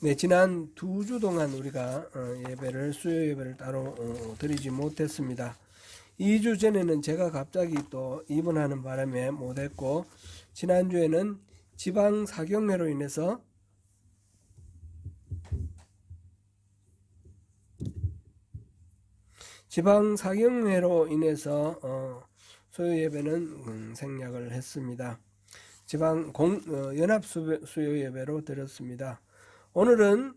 네, 지난 2주 동안 우리가 수요 예배를 따로 드리지 못했습니다. 2주 전에는 제가 갑자기 또 입원하는 바람에 못했고, 지난주에는 지방 사경회로 인해서 수요 예배는 생략을 했습니다. 연합 수요 예배로 드렸습니다. 오늘은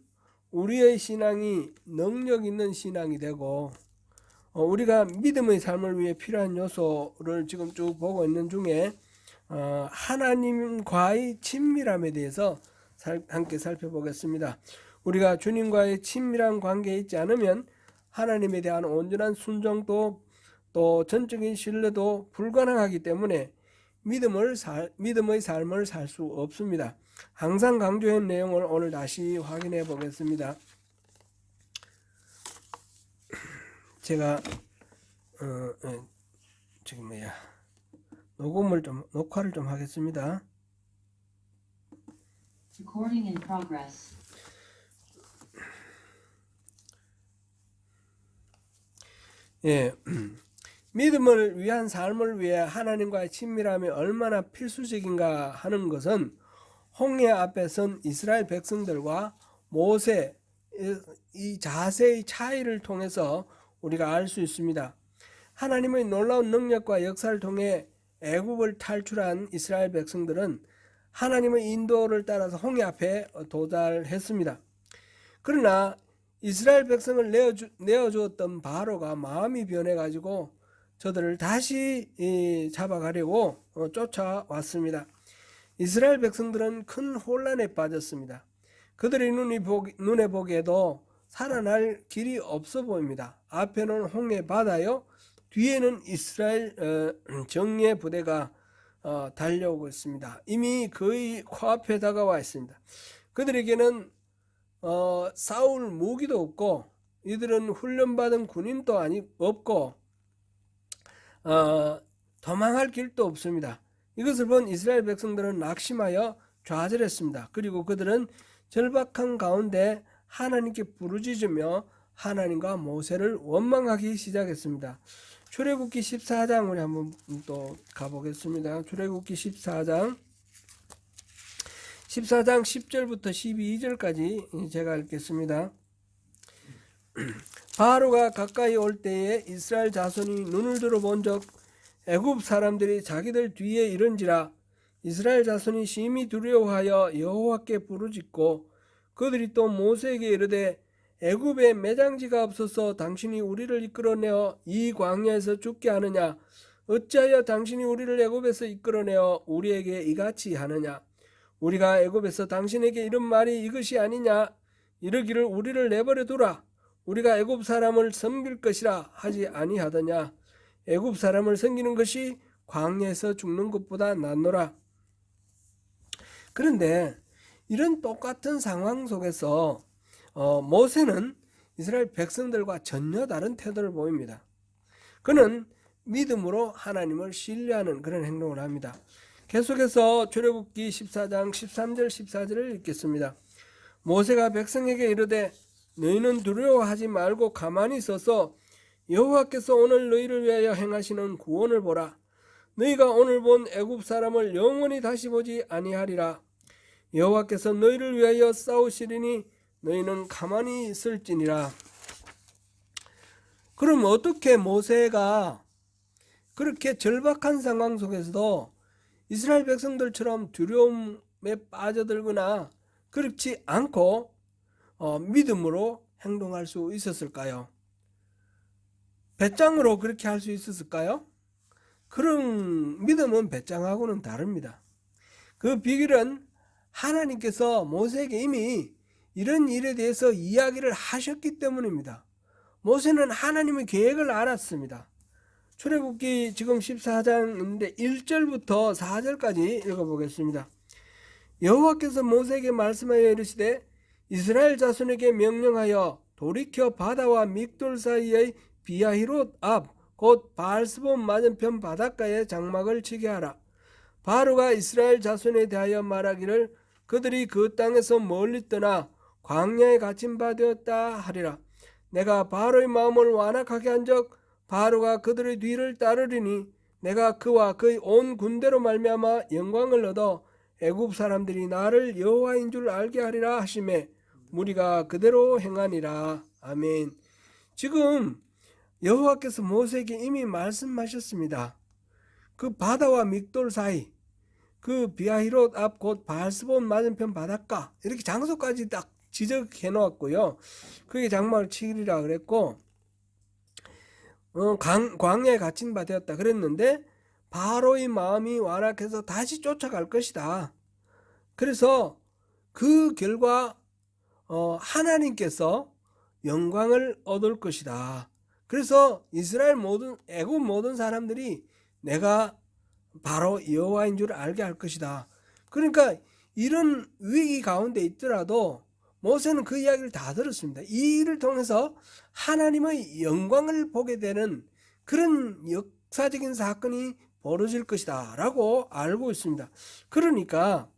우리의 신앙이 능력 있는 신앙이 되고 우리가 믿음의 삶을 위해 필요한 요소를 지금 쭉 보고 있는 중에 하나님과의 친밀함에 대해서 함께 살펴보겠습니다. 우리가 주님과의 친밀한 관계에 있지 않으면 하나님에 대한 온전한 순종도 또 전적인 신뢰도 불가능하기 때문에 믿음의 삶을 살 수 없습니다. 항상 강조한 내용을 오늘 다시 확인해 보겠습니다. 제가 녹화를 좀 하겠습니다. Recording in progress. 예, 믿음을 위한 삶을 위해 하나님과의 친밀함이 얼마나 필수적인가 하는 것은 홍해 앞에 선 이스라엘 백성들과 모세 이 자세의 차이를 통해서 우리가 알 수 있습니다. 하나님의 놀라운 능력과 역사를 통해 애굽을 탈출한 이스라엘 백성들은 하나님의 인도를 따라서 홍해 앞에 도달했습니다. 그러나 이스라엘 백성을 내어주었던 바로가 마음이 변해가지고 저들을 다시 잡아가려고 쫓아왔습니다. 이스라엘 백성들은 큰 혼란에 빠졌습니다. 그들의 눈에 보기에도 살아날 길이 없어 보입니다. 앞에는 홍해 바다요, 뒤에는 이스라엘 정예 부대가 달려오고 있습니다. 이미 거의 코앞에 다가와 있습니다. 그들에게는 싸울 무기도 없고 이들은 훈련받은 군인도 없고 도망할 길도 없습니다. 이것을 본 이스라엘 백성들은 낙심하여 좌절했습니다. 그리고 그들은 절박한 가운데 하나님께 부르짖으며 하나님과 모세를 원망하기 시작했습니다. 출애굽기 14장 우리 한번 또 가보겠습니다. 출애굽기 14장 10절부터 12절까지 제가 읽겠습니다. 바로가 가까이 올 때에 이스라엘 자손이 눈을 들어 본적 애굽 사람들이 자기들 뒤에 이른지라. 이스라엘 자손이 심히 두려워하여 여호와께 부르짖고 그들이 또 모세에게 이르되 애굽에 매장지가 없어서 당신이 우리를 이끌어내어 이 광야에서 죽게 하느냐? 어찌하여 당신이 우리를 애굽에서 이끌어내어 우리에게 이같이 하느냐? 우리가 애굽에서 당신에게 이른 말이 이것이 아니냐? 이르기를 우리를 내버려 두라. 우리가 애굽 사람을 섬길 것이라 하지 아니하더냐? 애굽 사람을 섬기는 것이 광야에서 죽는 것보다 낫노라. 그런데 이런 똑같은 상황 속에서 모세는 이스라엘 백성들과 전혀 다른 태도를 보입니다. 그는 믿음으로 하나님을 신뢰하는 그런 행동을 합니다. 계속해서 출애굽기 14장 13절 14절을 읽겠습니다. 모세가 백성에게 이르되 너희는 두려워하지 말고 가만히 서서 여호와께서 오늘 너희를 위하여 행하시는 구원을 보라. 너희가 오늘 본 애굽 사람을 영원히 다시 보지 아니하리라. 여호와께서 너희를 위하여 싸우시리니 너희는 가만히 있을지니라. 그럼 어떻게 모세가 그렇게 절박한 상황 속에서도 이스라엘 백성들처럼 두려움에 빠져들거나 그렇지 않고 믿음으로 행동할 수 있었을까요? 배짱으로 그렇게 할 수 있었을까요? 그런 믿음은 배짱하고는 다릅니다. 그 비결은 하나님께서 모세에게 이미 이런 일에 대해서 이야기를 하셨기 때문입니다. 모세는 하나님의 계획을 알았습니다. 출애굽기 지금 14장인데 1절부터 4절까지 읽어보겠습니다. 여호와께서 모세에게 말씀하여 이르시되 이스라엘 자손에게 명령하여 돌이켜 바다와 믹돌 사이의 비아히롯 앞 곧 바알스본 맞은편 바닷가에 장막을 치게 하라. 바로가 이스라엘 자손에 대하여 말하기를 그들이 그 땅에서 멀리 떠나 광야에 갇힌 바 되었다 하리라. 내가 바로의 마음을 완악하게 한 적 바로가 그들의 뒤를 따르리니 내가 그와 그의 온 군대로 말미암아 영광을 얻어 애굽 사람들이 나를 여호와인 줄 알게 하리라 하시매 무리가 그대로 행하니라. 아멘. 지금 여호와께서 모세에게 이미 말씀하셨습니다. 그 바다와 믹돌 사이, 그 비아히롯 앞 곧 바알스본 맞은편 바닷가, 이렇게 장소까지 딱 지적해 놓았고요. 그게 장막 7이라 그랬고, 광야에 갇힌 바 되었다 그랬는데 바로의 마음이 완악해서 다시 쫓아갈 것이다. 그래서 그 결과 하나님께서 영광을 얻을 것이다. 그래서 이스라엘 모든 애굽 모든 사람들이 내가 바로 여호와인 줄 알게 할 것이다. 그러니까 이런 위기 가운데 있더라도 모세는 그 이야기를 다 들었습니다. 이 일을 통해서 하나님의 영광을 보게 되는 그런 역사적인 사건이 벌어질 것이다 라고 알고 있습니다. 그러니까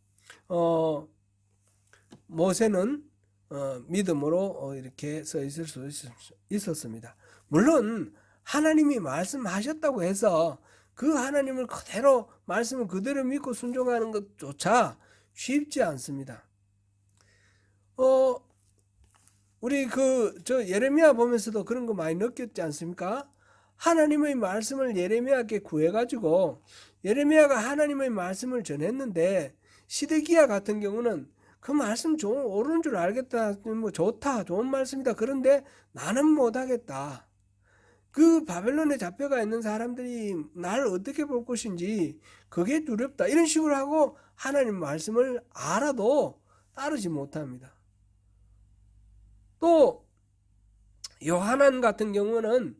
모세는 믿음으로 이렇게 서 있을 수 있었습니다. 물론 하나님이 말씀하셨다고 해서 그 하나님을 그대로 말씀을 그대로 믿고 순종하는 것조차 쉽지 않습니다. 우리 저 예레미야 보면서도 그런 거 많이 느꼈지 않습니까? 하나님의 말씀을 예레미야께 구해가지고 예레미야가 하나님의 말씀을 전했는데 시드기야 같은 경우는 그 말씀 옳은 줄 알겠다, 뭐 좋다, 좋은 말씀이다. 그런데 나는 못하겠다. 그 바벨론에 잡혀가 있는 사람들이 나를 어떻게 볼 것인지 그게 두렵다. 이런 식으로 하고 하나님 말씀을 알아도 따르지 못합니다. 또 요하난 같은 경우는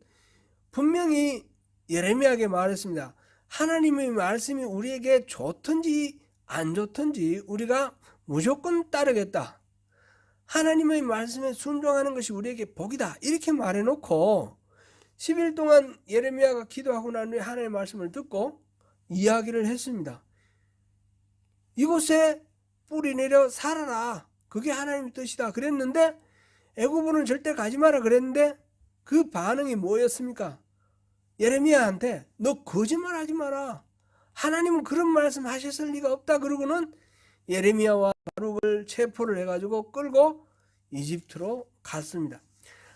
분명히 예레미야에게 말했습니다. 하나님의 말씀이 우리에게 좋든지 안 좋든지 우리가 무조건 따르겠다. 하나님의 말씀에 순종하는 것이 우리에게 복이다. 이렇게 말해놓고 10일 동안 예레미야가 기도하고 난 후에 하나님의 말씀을 듣고 이야기를 했습니다. 이곳에 뿌리 내려 살아라. 그게 하나님의 뜻이다. 그랬는데 애굽으로는 절대 가지 마라 그랬는데 그 반응이 뭐였습니까? 예레미야한테 너 거짓말하지 마라. 하나님은 그런 말씀 하셨을 리가 없다. 그러고는 예레미야와 바룩을 체포를 해가지고 끌고 이집트로 갔습니다.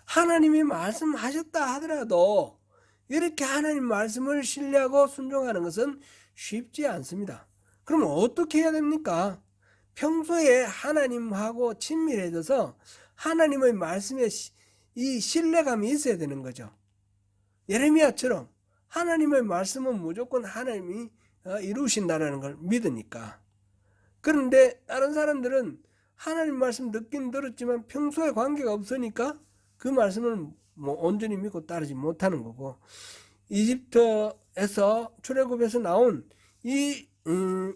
하나님이 말씀하셨다 하더라도 이렇게 하나님 말씀을 신뢰하고 순종하는 것은 쉽지 않습니다. 그럼 어떻게 해야 됩니까? 평소에 하나님하고 친밀해져서 하나님의 말씀에 이 신뢰감이 있어야 되는 거죠. 예레미야처럼 하나님의 말씀은 무조건 하나님이 이루신다는 걸 믿으니까. 그런데 다른 사람들은 하나님 말씀 듣긴 들었지만 평소에 관계가 없으니까 그 말씀을 온전히 믿고 따르지 못하는 거고, 이집트에서 출애굽에서 나온 이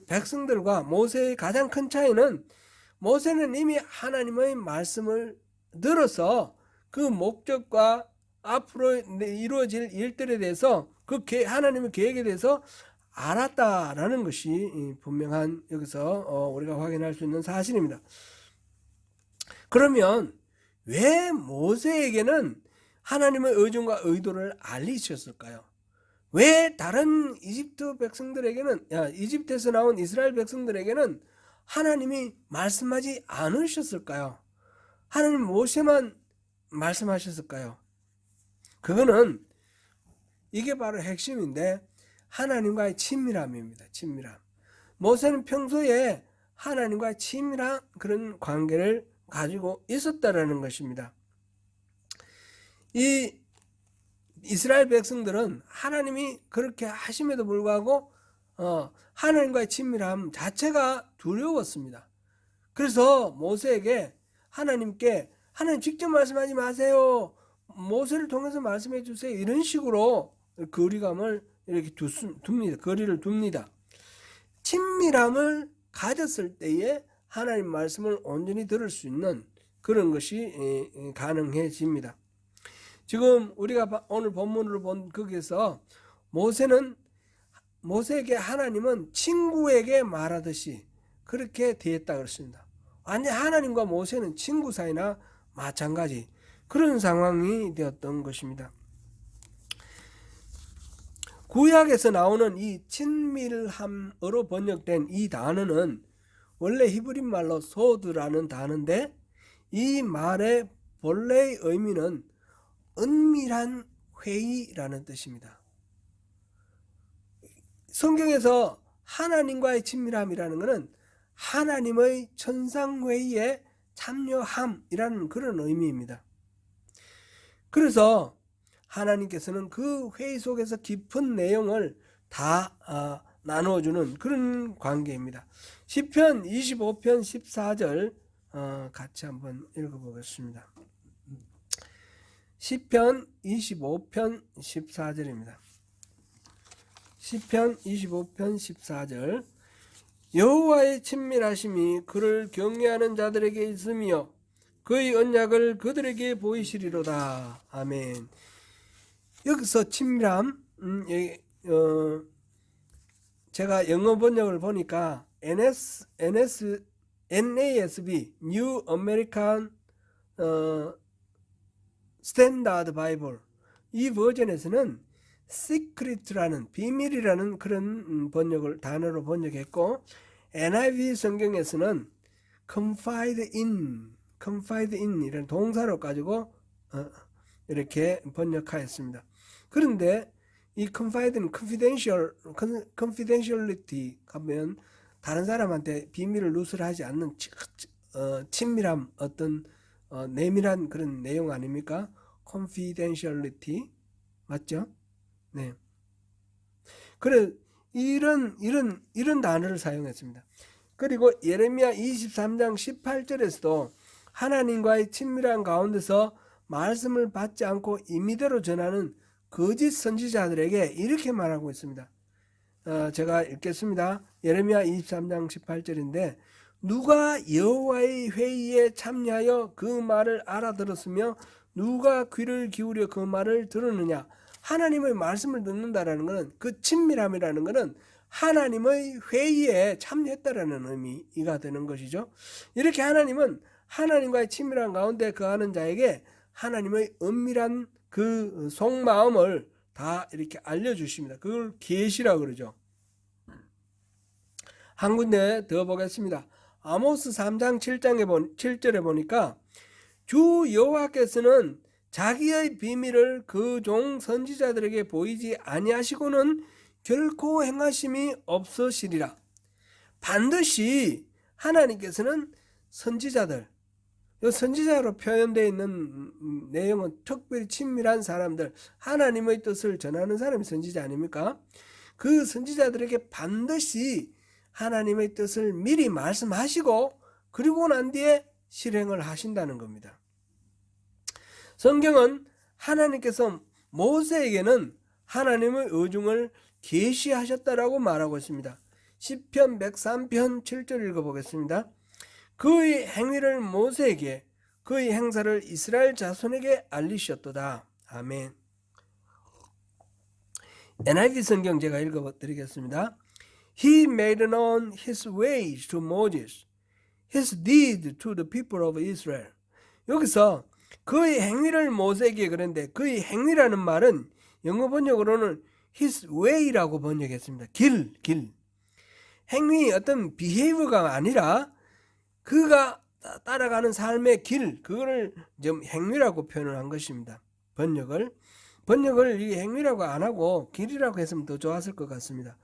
백성들과 모세의 가장 큰 차이는 모세는 이미 하나님의 말씀을 들어서 그 목적과 앞으로 이루어질 일들에 대해서 그 하나님의 계획에 대해서 알았다라는 것이 분명한 여기서 우리가 확인할 수 있는 사실입니다. 그러면 왜 모세에게는 하나님의 의중과 의도를 알리셨을까요? 왜 다른 이집트 백성들에게는 이집트에서 나온 이스라엘 백성들에게는 하나님이 말씀하지 않으셨을까요? 하나님 모세만 말씀하셨을까요? 그거는 이게 바로 핵심인데 하나님과의 친밀함입니다. 친밀함. 모세는 평소에 하나님과의 친밀한 그런 관계를 가지고 있었다라는 것입니다. 이 이스라엘 백성들은 하나님이 그렇게 하심에도 불구하고 하나님과의 친밀함 자체가 두려웠습니다. 그래서 모세에게 하나님 직접 말씀하지 마세요. 모세를 통해서 말씀해 주세요. 이런 식으로 거리감을 이렇게 거리를 둡니다. 친밀함을 가졌을 때에 하나님 말씀을 온전히 들을 수 있는 그런 것이 가능해집니다. 지금 우리가 오늘 본문으로 본 거기에서 모세에게 하나님은 친구에게 말하듯이 그렇게 대했다 그랬습니다. 완전 하나님과 모세는 친구 사이나 마찬가지 그런 상황이 되었던 것입니다. 구약에서 나오는 이 친밀함으로 번역된 이 단어는 원래 히브리 말로 소드라는 단어인데 이 말의 본래의 의미는 은밀한 회의라는 뜻입니다. 성경에서 하나님과의 친밀함이라는 것은 하나님의 천상회의에 참여함이라는 그런 의미입니다. 그래서 하나님께서는 그 회의 속에서 깊은 내용을 다 나누어주는 그런 관계입니다. 시편 25편 14절 같이 한번 읽어보겠습니다. 시편 25편 14절입니다. 시편 25편 14절 여호와의 친밀하심이 그를 경외하는 자들에게 있으며 그의 언약을 그들에게 보이시리로다. 아멘. 여기서 친밀함 제가 영어 번역을 보니까 NASB New American Standard Bible 이 버전에서는 secret라는 비밀이라는 그런 단어로 번역했고 NIV 성경에서는 confide in 이라는 동사로 가지고 이렇게 번역하였습니다. 그런데 이 confide는 confidentiality 하면 다른 사람한테 비밀을 누설하지 않는 친밀함 어떤 내밀한 그런 내용 아닙니까? confidentiality 맞죠? 네. 그래 이런 단어를 사용했습니다. 그리고 예레미야 23장 18절에서도 하나님과의 친밀한 가운데서 말씀을 받지 않고 임의대로 전하는 거짓 선지자들에게 이렇게 말하고 있습니다. 제가 읽겠습니다. 예레미야 23장 18절인데 누가 여호와의 회의에 참여하여 그 말을 알아들었으며 누가 귀를 기울여 그 말을 들었느냐. 하나님의 말씀을 듣는다라는 것은 그 친밀함이라는 것은 하나님의 회의에 참여했다라는 의미가 되는 것이죠. 이렇게 하나님은 하나님과의 친밀한 가운데 거하는 자에게 하나님의 은밀한 그 속마음을 다 이렇게 알려주십니다. 그걸 계시라고 그러죠. 한 군데 더 보겠습니다. 아모스 3장 7절에 보니까 주 여호와께서는 자기의 비밀을 그 종 선지자들에게 보이지 아니하시고는 결코 행하심이 없으시리라. 반드시 하나님께서는 선지자들, 선지자로 표현되어 있는 내용은 특별히 친밀한 사람들, 하나님의 뜻을 전하는 사람이 선지자 아닙니까? 그 선지자들에게 반드시 하나님의 뜻을 미리 말씀하시고 그리고 난 뒤에 실행을 하신다는 겁니다. 성경은 하나님께서 모세에게는 하나님의 의중을 계시하셨다라고 말하고 있습니다. 시편 103편 7절 읽어보겠습니다. 그의 행위를 모세에게 그의 행사를 이스라엘 자손에게 알리셨도다. 아멘. NIV 성경 제가 읽어드리겠습니다. He made known his ways to Moses, his deeds to the people of Israel. 여기서 그의 행위를 모세에게 그런데 그의 행위라는 말은 영어 번역으로는 his way라고 번역했습니다. 길. 행위 어떤 behavior가 아니라 그가 따라가는 삶의 길, 그거를 좀 행위라고 표현을 한 것입니다. 번역을 이 행위라고 안 하고 길이라고 했으면 더 좋았을 것 같습니다.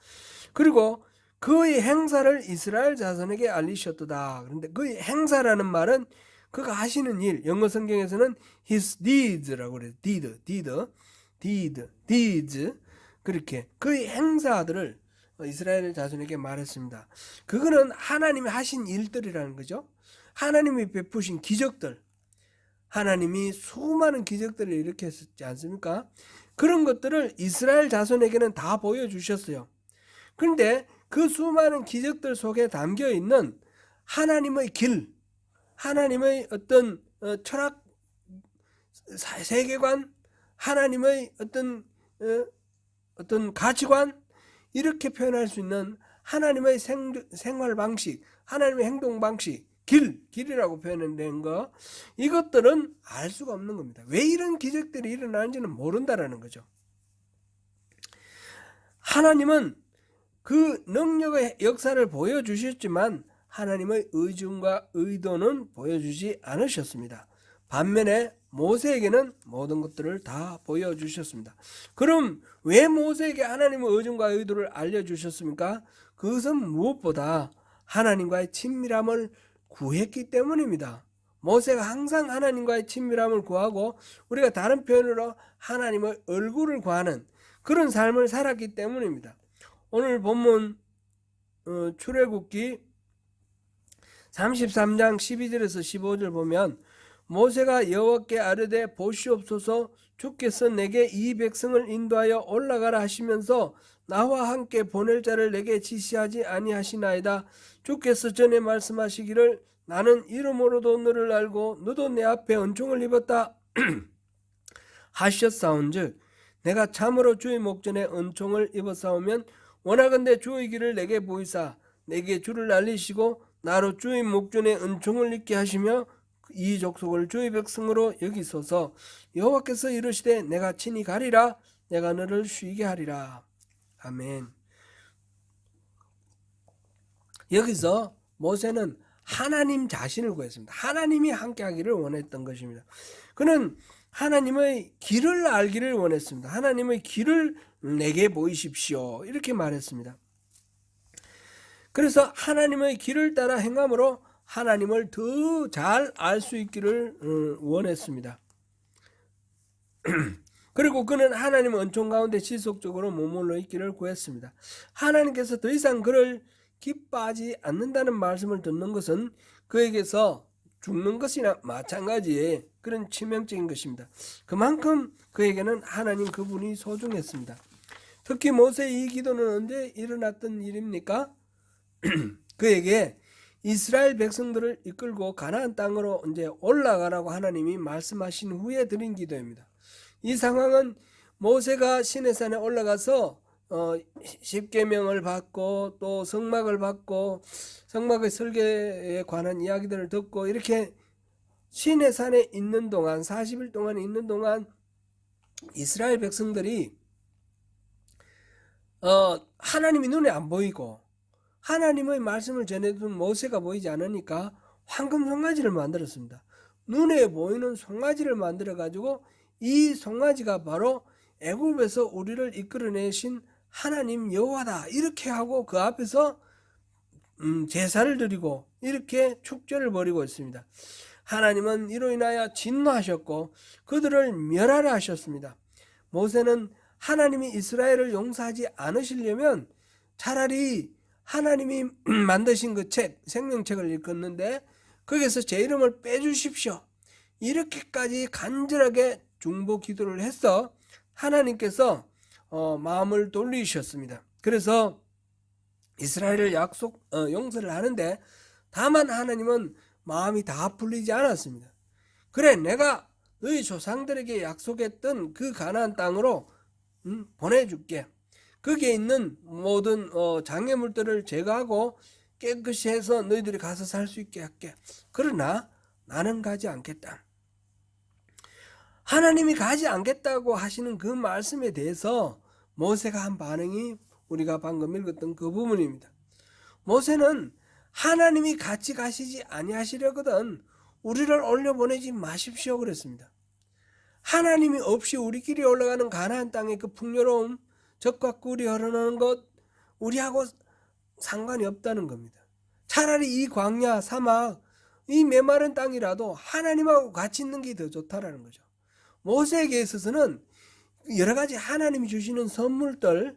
그리고 그의 행사를 이스라엘 자손에게 알리셨도다. 그런데 그의 행사라는 말은 그가 하시는 일, 영어 성경에서는 his deeds라고 그래요. deeds. 그렇게 그의 행사들을 이스라엘 자손에게 말했습니다. 그거는 하나님이 하신 일들이라는 거죠. 하나님이 베푸신 기적들, 하나님이 수많은 기적들을 일으켰지 않습니까? 그런 것들을 이스라엘 자손에게는 다 보여주셨어요. 그런데 그 수많은 기적들 속에 담겨 있는 하나님의 길, 하나님의 어떤 철학, 세계관, 하나님의 어떤 가치관, 이렇게 표현할 수 있는 하나님의 생활 방식, 하나님의 행동 방식, 길이라고 표현된 거, 이것들은 알 수가 없는 겁니다. 왜 이런 기적들이 일어나는지는 모른다라는 거죠. 하나님은 그 능력의 역사를 보여주셨지만 하나님의 의중과 의도는 보여주지 않으셨습니다. 반면에 모세에게는 모든 것들을 다 보여주셨습니다. 그럼 왜 모세에게 하나님의 의중과 의도를 알려주셨습니까? 그것은 무엇보다 하나님과의 친밀함을 구했기 때문입니다. 모세가 항상 하나님과의 친밀함을 구하고 우리가 다른 표현으로 하나님의 얼굴을 구하는 그런 삶을 살았기 때문입니다. 오늘 본문 출애굽기 33장 12절에서 15절 보면 모세가 여호와께 아뢰되 보시옵소서 주께서 내게 이 백성을 인도하여 올라가라 하시면서 나와 함께 보낼 자를 내게 지시하지 아니하시나이다. 주께서 전에 말씀하시기를 나는 이름으로도 너를 알고 너도 내 앞에 은총을 입었다 하셨사온즉 내가 참으로 주의 목전에 은총을 입었사오면 원하건대 주의 길을 내게 보이사 내게 주를 알리시고 나로 주의 목전에 은총을 입게 하시며 이 족속을 주의 백성으로 여기소서. 여호와께서 이르시되 내가 친히 가리라. 내가 너를 쉬게 하리라. 아멘. 여기서 모세는 하나님 자신을 구했습니다. 하나님이 함께 하기를 원했던 것입니다. 그는 하나님의 길을 알기를 원했습니다. 하나님의 길을 내게 보이십시오. 이렇게 말했습니다. 그래서 하나님의 길을 따라 행함으로 하나님을 더 잘 알 수 있기를 원했습니다. 그리고 그는 하나님의 은총 가운데 지속적으로 머물러 있기를 구했습니다. 하나님께서 더 이상 그를 기뻐하지 않는다는 말씀을 듣는 것은 그에게서 죽는 것이나 마찬가지의 그런 치명적인 것입니다. 그만큼 그에게는 하나님 그분이 소중했습니다. 특히 모세의 이 기도는 언제 일어났던 일입니까? 그에게 이스라엘 백성들을 이끌고 가나안 땅으로 이제 올라가라고 하나님이 말씀하신 후에 드린 기도입니다. 이 상황은 모세가 시내산에 올라가서 십계명을 받고 또 성막을 받고 성막의 설계에 관한 이야기들을 듣고 이렇게 시내산에 있는 동안 40일 동안 있는 동안 이스라엘 백성들이 하나님이 눈에 안 보이고 하나님의 말씀을 전해준 모세가 보이지 않으니까 황금 송아지를 만들었습니다. 눈에 보이는 송아지를 만들어 가지고 이 송아지가 바로 애굽에서 우리를 이끌어내신 하나님 여호와다 이렇게 하고 그 앞에서 제사를 드리고 이렇게 축제를 벌이고 있습니다. 하나님은 이로 인하여 진노하셨고 그들을 멸하라 하셨습니다. 모세는 하나님이 이스라엘을 용서하지 않으시려면 차라리 하나님이 만드신 그 책, 생명책을 읽었는데 거기에서 제 이름을 빼주십시오. 이렇게까지 간절하게 중보 기도를 해서 하나님께서 마음을 돌리셨습니다. 그래서 이스라엘을 용서를 하는데 다만 하나님은 마음이 다 풀리지 않았습니다. 그래 내가 너희 조상들에게 약속했던 그 가나안 땅으로 보내줄게. 거기에 있는 모든 장애물들을 제거하고 깨끗이 해서 너희들이 가서 살 수 있게 할게. 그러나 나는 가지 않겠다. 하나님이 가지 않겠다고 하시는 그 말씀에 대해서 모세가 한 반응이 우리가 방금 읽었던 그 부분입니다. 모세는 하나님이 같이 가시지 아니하시려거든 우리를 올려보내지 마십시오 그랬습니다. 하나님이 없이 우리끼리 올라가는 가나안 땅의 그 풍요로움 젖과 꿀이 흐르는 것 우리하고 상관이 없다는 겁니다. 차라리 이 광야 사막 이 메마른 땅이라도 하나님하고 같이 있는 게 더 좋다라는 거죠. 모세에게 있어서는 여러 가지 하나님이 주시는 선물들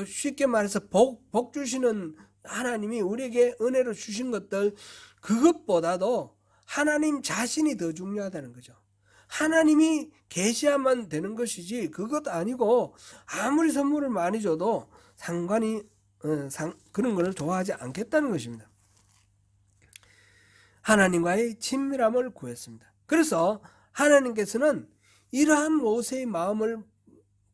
쉽게 말해서 복 주시는 하나님이 우리에게 은혜로 주신 것들 그것보다도 하나님 자신이 더 중요하다는 거죠. 하나님이 계시야만 되는 것이지 그것 아니고 아무리 선물을 많이 줘도 그런 것을 좋아하지 않겠다는 것입니다. 하나님과의 친밀함을 구했습니다. 그래서 하나님께서는 이러한 모세의 마음을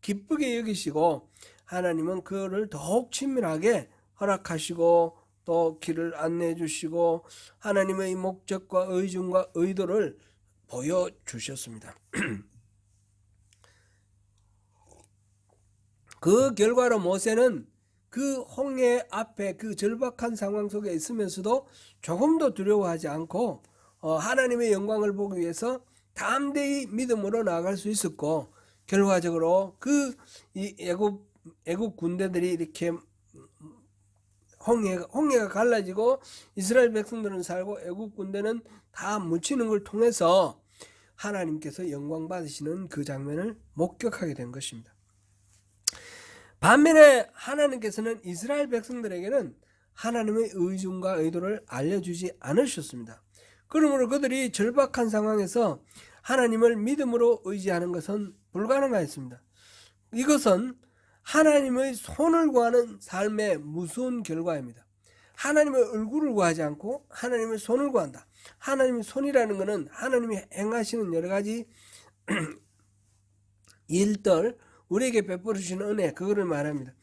기쁘게 여기시고 하나님은 그를 더욱 친밀하게 허락하시고 또 길을 안내해 주시고 하나님의 목적과 의중과 의도를 보여주셨습니다. 그 결과로 모세는 그 홍해 앞에 그 절박한 상황 속에 있으면서도 조금도 두려워하지 않고 하나님의 영광을 보기 위해서 담대히 믿음으로 나아갈 수 있었고, 결과적으로 그 애굽 군대들이 이렇게 홍해가 갈라지고 이스라엘 백성들은 살고 애굽 군대는 다 묻히는 걸 통해서 하나님께서 영광 받으시는 그 장면을 목격하게 된 것입니다. 반면에 하나님께서는 이스라엘 백성들에게는 하나님의 의중과 의도를 알려주지 않으셨습니다. 그러므로 그들이 절박한 상황에서 하나님을 믿음으로 의지하는 것은 불가능하였습니다. 이것은 하나님의 손을 구하는 삶의 무서운 결과입니다. 하나님의 얼굴을 구하지 않고 하나님의 손을 구한다. 하나님의 손이라는 것은 하나님이 행하시는 여러 가지 일들, 우리에게 베풀어 주시는 은혜, 그거를 말합니다.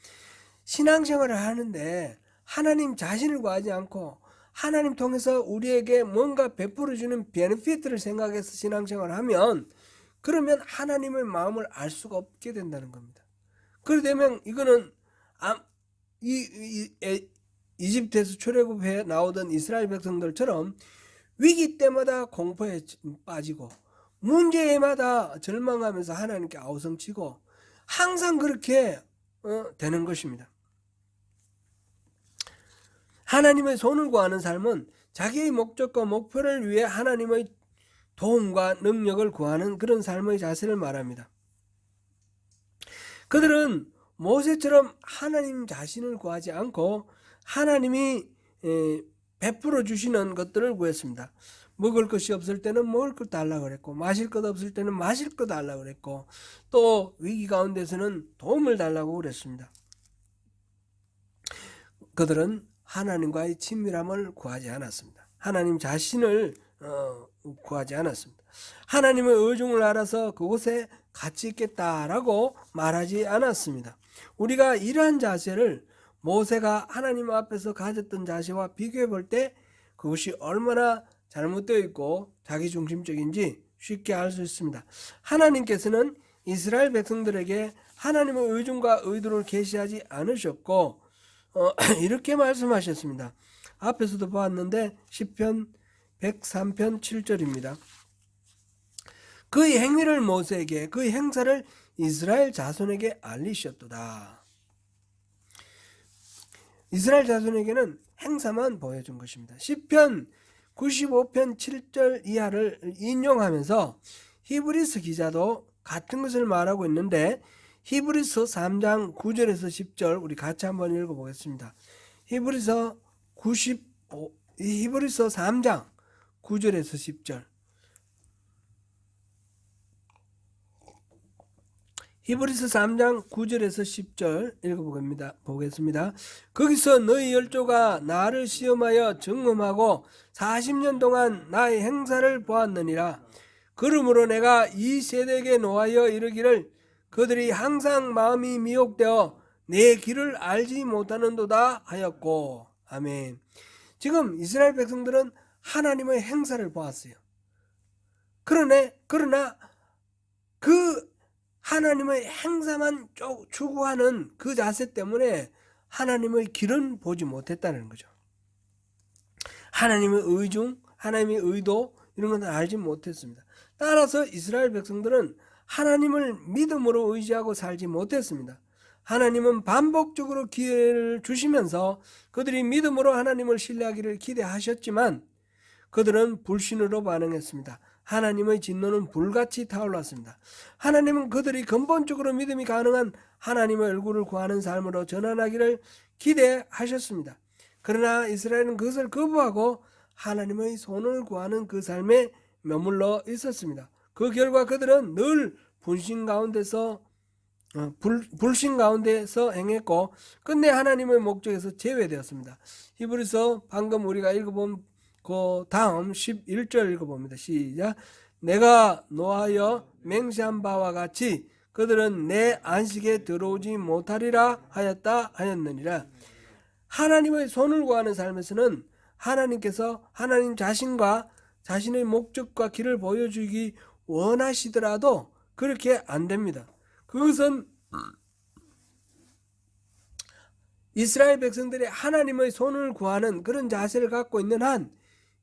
신앙생활을 하는데 하나님 자신을 구하지 않고 하나님 통해서 우리에게 뭔가 베풀어 주는 베네피트를 생각해서 신앙생활을 하면, 그러면 하나님의 마음을 알 수가 없게 된다는 겁니다. 그렇게 되면 이거는 이집트에서 출애굽해 나오던 이스라엘 백성들처럼 위기 때마다 공포에 빠지고 문제마다 절망하면서 하나님께 아우성치고 항상 그렇게 되는 것입니다. 하나님의 손을 구하는 삶은 자기의 목적과 목표를 위해 하나님의 도움과 능력을 구하는 그런 삶의 자세를 말합니다. 그들은 모세처럼 하나님 자신을 구하지 않고 하나님이 베풀어 주시는 것들을 구했습니다. 먹을 것이 없을 때는 먹을 것 달라고 그랬고, 마실 것 없을 때는 마실 것 달라고 그랬고, 또 위기 가운데서는 도움을 달라고 그랬습니다. 그들은 하나님과의 친밀함을 구하지 않았습니다. 하나님 자신을 구하지 않았습니다. 하나님의 의중을 알아서 그곳에 같이 있겠다라고 말하지 않았습니다. 우리가 이러한 자세를 모세가 하나님 앞에서 가졌던 자세와 비교해 볼 때 그것이 얼마나 잘못되어 있고 자기중심적인지 쉽게 알 수 있습니다. 하나님께서는 이스라엘 백성들에게 하나님의 의중과 의도를 계시하지 않으셨고 이렇게 말씀하셨습니다. 앞에서도 보았는데 시편 103편 7절입니다. 그의 행위를 모세에게, 그의 행사를 이스라엘 자손에게 알리셨도다. 이스라엘 자손에게는 행사만 보여준 것입니다. 시편 95편 7절 이하를 인용하면서 히브리서 기자도 같은 것을 말하고 있는데, 히브리서 3장 9절에서 10절 우리 같이 한번 읽어보겠습니다. 히브리서 3장 9절에서 10절. 히브리서 3장 9절에서 10절 읽어보겠습니다. 거기서 너희 열조가 나를 시험하여 증험하고 40년 동안 나의 행사를 보았느니라. 그러므로 내가 이 세대에게 노하여 이르기를 그들이 항상 마음이 미혹되어 내 길을 알지 못하는도다 하였고. 아멘. 지금 이스라엘 백성들은 하나님의 행사를 보았어요. 그러나 그 하나님의 행사만 추구하는 그 자세 때문에 하나님의 길은 보지 못했다는 거죠. 하나님의 의중, 하나님의 의도 이런 건 알지 못했습니다. 따라서 이스라엘 백성들은 하나님을 믿음으로 의지하고 살지 못했습니다. 하나님은 반복적으로 기회를 주시면서 그들이 믿음으로 하나님을 신뢰하기를 기대하셨지만 그들은 불신으로 반응했습니다. 하나님의 진노는 불같이 타올랐습니다. 하나님은 그들이 근본적으로 믿음이 가능한 하나님의 얼굴을 구하는 삶으로 전환하기를 기대하셨습니다. 그러나 이스라엘은 그것을 거부하고 하나님의 손을 구하는 그 삶에 머물러 있었습니다. 그 결과 그들은 늘 불신 가운데서 행했고 끝내 하나님의 목적에서 제외되었습니다. 히브리서 방금 우리가 읽어본 그 다음 11절 읽어봅니다. 시작. 내가 노하여 맹세한 바와 같이 그들은 내 안식에 들어오지 못하리라 하였느니라. 하나님의 손을 구하는 삶에서는 하나님께서 하나님 자신과 자신의 목적과 길을 보여주기 원하시더라도 그렇게 안 됩니다. 그것은 이스라엘 백성들이 하나님의 손을 구하는 그런 자세를 갖고 있는 한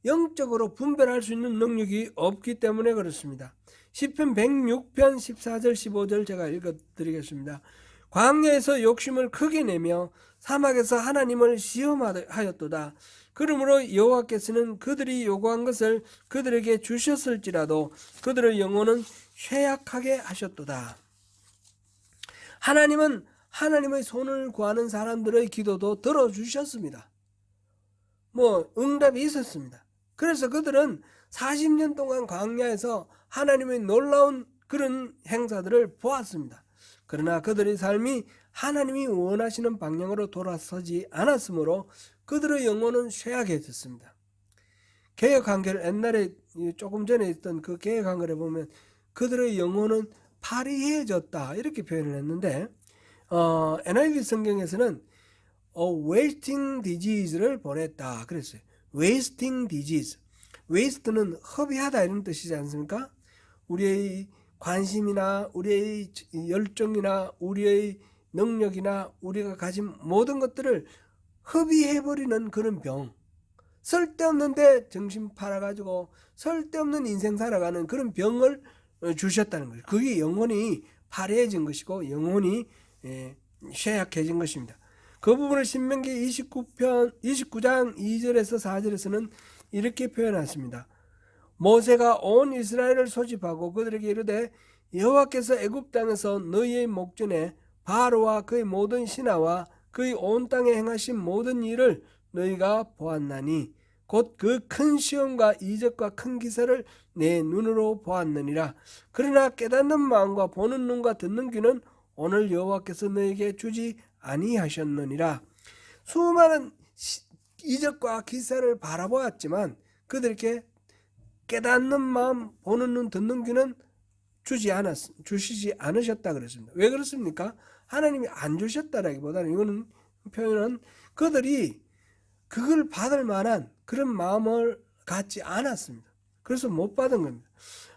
영적으로 분별할 수 있는 능력이 없기 때문에 그렇습니다. 시편 106편 14절 15절 제가 읽어드리겠습니다. 광야에서 욕심을 크게 내며 사막에서 하나님을 시험하였도다. 그러므로 여호와께서는 그들이 요구한 것을 그들에게 주셨을지라도 그들의 영혼은 쇠약하게 하셨도다. 하나님은 하나님의 손을 구하는 사람들의 기도도 들어주셨습니다. 응답이 있었습니다. 그래서 그들은 40년 동안 광야에서 하나님의 놀라운 그런 행사들을 보았습니다. 그러나 그들의 삶이 하나님이 원하시는 방향으로 돌아서지 않았으므로 그들의 영혼은 쇠약해졌습니다. 개혁한결 옛날에 조금 전에 있던 그 개혁한결에 보면 그들의 영혼은 파리해졌다 이렇게 표현을 했는데 NIV 성경에서는 wasting disease를 보냈다 그랬어요. wasting disease. waste는 허비하다 이런 뜻이지 않습니까? 우리의 관심이나 우리의 열정이나 우리의 능력이나 우리가 가진 모든 것들을 허비해버리는 그런 병, 쓸데없는데 정신 팔아가지고 쓸데없는 인생 살아가는 그런 병을 주셨다는 거예요. 그게 영혼이 파래해진 것이고 영혼이 쇠약해진 것입니다. 그 부분을 신명기 29장 2절에서 4절에서는 이렇게 표현했습니다. 모세가 온 이스라엘을 소집하고 그들에게 이르되 여호와께서 애굽 땅에서 너희의 목전에 바로와 그의 모든 신하와 그의 온 땅에 행하신 모든 일을 너희가 보았나니 곧 그 큰 시험과 이적과 큰 기사를 내 눈으로 보았느니라. 그러나 깨닫는 마음과 보는 눈과 듣는 귀는 오늘 여호와께서 너희에게 주지 아니하셨느니라. 수많은 이적과 기사를 바라보았지만 그들에게 깨닫는 마음, 보는 눈, 듣는 귀는 주시지 않으셨다 그랬습니다. 왜 그렇습니까? 하나님이 안 주셨다라기보다는 이거는 표현은 그들이 그걸 받을 만한 그런 마음을 갖지 않았습니다. 그래서 못 받은 겁니다.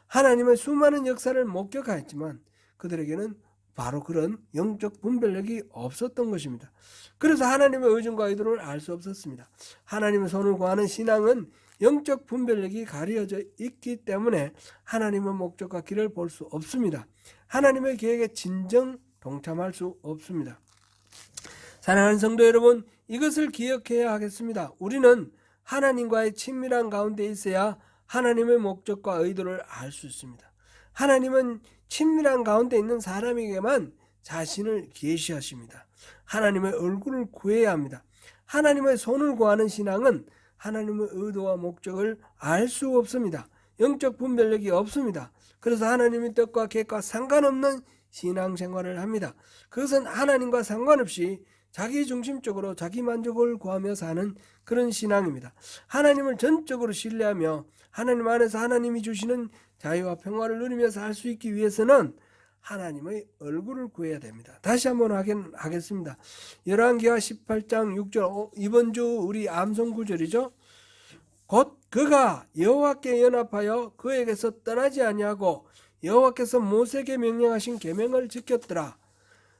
하나님의 수많은 역사를 목격하였지만 그들에게는 바로 그런 영적 분별력이 없었던 것입니다. 그래서 하나님의 의존과 의도를 알 수 없었습니다. 하나님의 손을 구하는 신앙은 영적 분별력이 가려져 있기 때문에 하나님의 목적과 길을 볼 수 없습니다. 하나님의 계획에 진정 동참할 수 없습니다. 사랑하는 성도 여러분, 이것을 기억해야 하겠습니다. 우리는 하나님과의 친밀한 가운데 있어야 하나님의 목적과 의도를 알 수 있습니다. 하나님은 친밀한 가운데 있는 사람에게만 자신을 계시하십니다. 하나님의 얼굴을 구해야 합니다. 하나님의 손을 구하는 신앙은 하나님의 의도와 목적을 알 수 없습니다. 영적 분별력이 없습니다. 그래서 하나님의 뜻과 계획과 상관없는 신앙생활을 합니다. 그것은 하나님과 상관없이 자기 중심적으로 자기 만족을 구하며 사는 그런 신앙입니다. 하나님을 전적으로 신뢰하며 하나님 안에서 하나님이 주시는 자유와 평화를 누리며 살 수 있기 위해서는 하나님의 얼굴을 구해야 됩니다. 다시 한번 하겠습니다. 열왕기하 18장 6절 이번 주 우리 암송 구절이죠. 곧 그가 여호와께 연합하여 그에게서 떠나지 아니하고 여호와께서 모세에게 명령하신 계명을 지켰더라.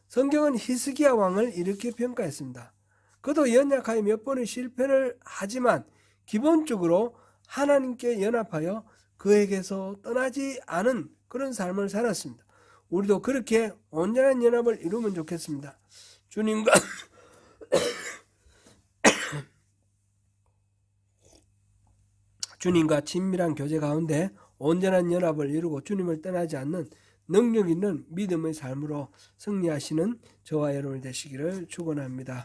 성경은 히스기야 왕을 이렇게 평가했습니다. 그도 연약하여 몇 번의 실패를 하지만 기본적으로 하나님께 연합하여 그에게서 떠나지 않은 그런 삶을 살았습니다. 우리도 그렇게 온전한 연합을 이루면 좋겠습니다. 주님과 친밀한 교제 가운데 온전한 연합을 이루고 주님을 떠나지 않는 능력 있는 믿음의 삶으로 승리하시는 저와 여러분이 되시기를 축원합니다.